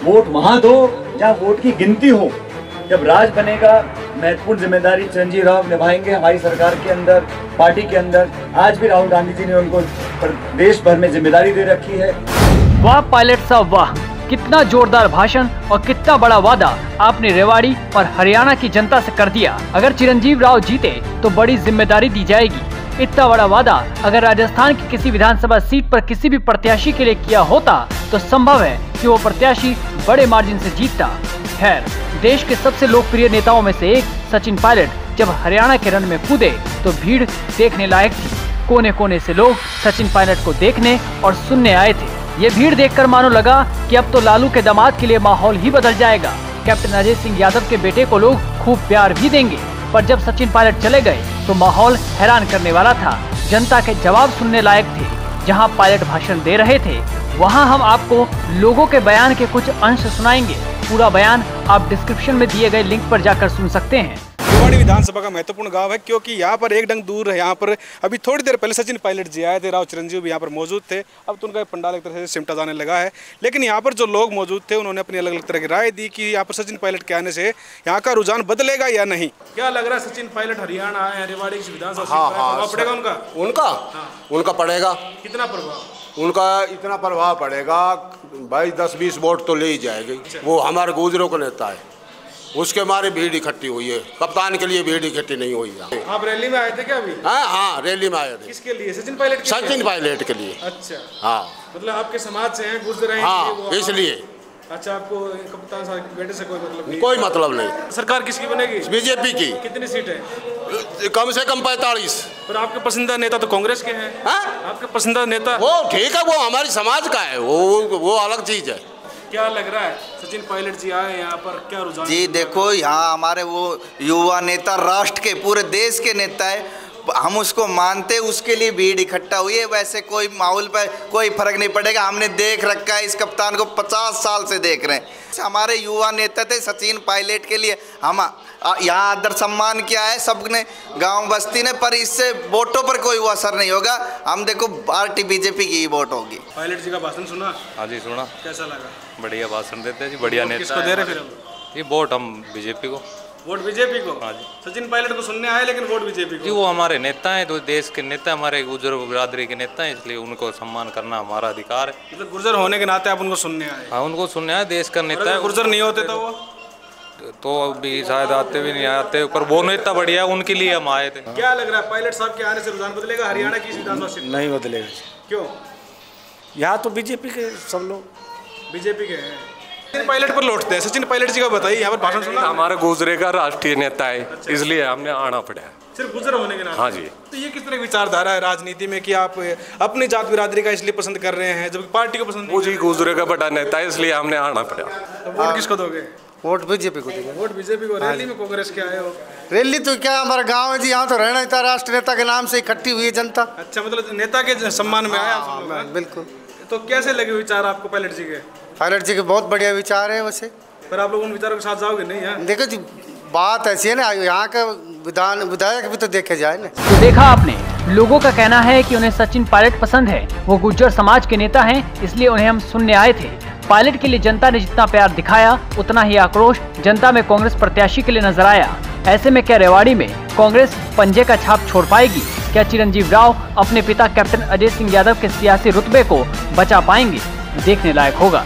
Vote वहां दो जहां वोट की गिनती हो। जब राज बनेगा, महत्वपूर्ण जिम्मेदारी चिरंजीव राव निभाएंगे हमारी सरकार के अंदर, पार्टी के अंदर। आज भी राहुल गांधी जी ने उनको देश भर में जिम्मेदारी दे रखी है। वाह पायलट साहब वाह, कितना जोरदार भाषण और कितना बड़ा वादा आपने रेवाड़ी और हरियाणा की जनता से कर दिया। अगर चिरंजीव राव जीते तो बड़ी जिम्मेदारी दी जाएगी। इतना बड़ा वादा अगर राजस्थान की किसी विधानसभा सीट पर किसी भी प्रत्याशी के लिए किया होता तो संभव है कि वो प्रत्याशी बड़े मार्जिन से जीतता। खैर, देश के सबसे लोकप्रिय नेताओं में से एक सचिन पायलट जब हरियाणा के रण में कूदे तो भीड़ देखने लायक थी। कोने कोने से लोग सचिन पायलट को देखने और सुनने आए थे। ये भीड़ देखकर मानो लगा कि अब तो लालू के दामाद के लिए माहौल ही बदल जाएगा। कैप्टन अजय सिंह यादव के बेटे को लोग खूब प्यार भी देंगे। पर जब सचिन पायलट चले गए तो माहौल हैरान करने वाला था। जनता के जवाब सुनने लायक थे। जहां पायलट भाषण दे रहे थे वहां हम आपको लोगों के बयान के कुछ अंश सुनाएंगे। पूरा बयान आप डिस्क्रिप्शन में दिए गए लिंक पर जाकर सुन सकते हैं। रेवाड़ी विधानसभा का महत्वपूर्ण गांव है क्योंकि यहाँ पर एक डंग दूर है। यहाँ पर अभी थोड़ी देर पहले सचिन पायलट जी आए थे, राव चिरंजीव भी यहाँ पर मौजूद थे। अब तो उनका पंडाल एक तरह से सिमटा जाने लगा है, लेकिन यहाँ पर जो लोग मौजूद थे उन्होंने अपनी अलग अलग तरह की राय दी कि यहाँ पर सचिन पायलट के आने से यहाँ का रुझान बदलेगा या नहीं। क्या लग रहा है, सचिन पायलट हरियाणा आए, रेवाड़ी की विधानसभा प्रभाव पड़ेगा उनका पड़ेगा। कितना प्रभाव? उनका इतना प्रभाव पड़ेगा भाई 10-20 वोट तो ले ही जाएगी। वो हमारे गुजरों का नेता है, उसके मारे भीड़ इकट्ठी हुई है। कप्तान के लिए भीड़ इकट्ठी नहीं हुई है। आप रैली में आए थे क्या अभी? हाँ, रैली में आए थे। किसके लिए? सचिन पायलट? सचिन पायलट के लिए। अच्छा, हाँ, मतलब आपके समाज से हैं, गुजर रहे हैं। हाँ, इसलिए। अच्छा, आपको कप्तान साहब के बेटे से कोई मतलब नहीं? कोई मतलब नहीं। सरकार किसकी बनेगी? बीजेपी की। कितनी सीट है? कम से कम 45। पर आपके पसंदीदा नेता तो कांग्रेस के हैं। आपके पसंदीदा नेता? वो ठीक है, वो हमारी समाज का है, वो अलग चीज है। क्या लग रहा है, सचिन पायलट जी आए यहाँ पर, क्या रुझान? जी देखो, यहाँ हमारे वो युवा नेता, राष्ट्र के पूरे देश के नेता है, हम उसको मानते, उसके लिए भीड़ इकट्ठा हुई है। वैसे कोई माहौल पर कोई फर्क नहीं पड़ेगा। हमने देख रखा है इस कप्तान को, 50 साल से देख रहे हैं। हमारे युवा नेता थे सचिन पायलट के लिए हम यहाँ आदर सम्मान किया है सबने, गांव बस्ती ने, पर इससे वोटों पर कोई असर नहीं होगा। हम देखो पार्टी बीजेपी की ही वोट होगी। पायलट जी का भाषण सुना? हाँ जी सुना। कैसा लगा? बढ़िया भाषण देते हैं जी, बढ़िया नेता। किसको दे रहे फिर? ये वोट हम बीजेपी को। वोट बीजेपी को? हाँ जी। सचिन पायलट को सुनने आए लेकिन वोट बीजेपी को? जी, वो हमारे नेता हैं, तो देश के नेता, हमारे गुर्जर बिरादरी के नेता हैं, इसलिए उनको सम्मान करना हमारा अधिकार है। मतलब गुर्जर होने के नाते आप उनको सुनने आए? हाँ, उनको सुनने आए, देश का नेता है। गुर्जर नहीं होते तो अभी शायद आते भी नहीं आते, पर वो नेता बढ़िया, उनके लिए हम आए थे। क्या लग रहा है, पायलट साहब के आने से रुझान बदलेगा हरियाणा की विधानसभा सीट? नहीं बदलेगा। क्यों? यहाँ तो बीजेपी के सब लोग बीजेपी के हैं। सचिन पायलट पर लौटते हैं। सचिन पायलट जी का बताइए, यहाँ पर भाषण सुना? हमारे गुजरे का राष्ट्रीय नेता है, इसलिए हमने आना पड़ा। सिर्फ गुजर होने के नाते? हाँ जी। तो ये किस तरह की विचारधारा है राजनीति में कि आप अपनी जात बिरादरी का इसलिए पसंद कर रहे हैं जबकि पार्टी को पसंद? वो जी गुजरे का बड़ा नेता है, इसलिए हमने आना पड़ा। तो वोट किसको दोगे? वोट बीजेपी को देंगे। वोट बीजेपी को। रैली में कांग्रेस के आए हो? रैली तो क्या, हमारा गांव है जी, यहाँ तो रहना था, राष्ट्र नेता के नाम से इकट्ठी हुई है जनता। अच्छा, मतलब नेता के सम्मान में आया आप लोग? बिल्कुल। तो कैसे लगे विचार आपको पायलट जी के? पायलट जी के बहुत बढ़िया विचार है वैसे। पर आप लोग उन विचारों के साथ जाओगे नहीं? है देखो जी, बात ऐसी है ना, यहाँ का विधायक भी तो देखे जाए ना। तो देखा आपने, लोगों का कहना है कि उन्हें सचिन पायलट पसंद है। वो गुर्जर समाज के नेता हैं, इसलिए उन्हें हम सुनने आए थे। पायलट के लिए जनता ने जितना प्यार दिखाया उतना ही आक्रोश जनता में कांग्रेस प्रत्याशी के लिए नजर आया। ऐसे में क्या रेवाड़ी में कांग्रेस पंजे का छाप छोड़ पाएगी? क्या चिरंजीव राव अपने पिता कैप्टन अजय सिंह यादव के सियासी रुतबे को बचा पाएंगे? देखने लायक होगा।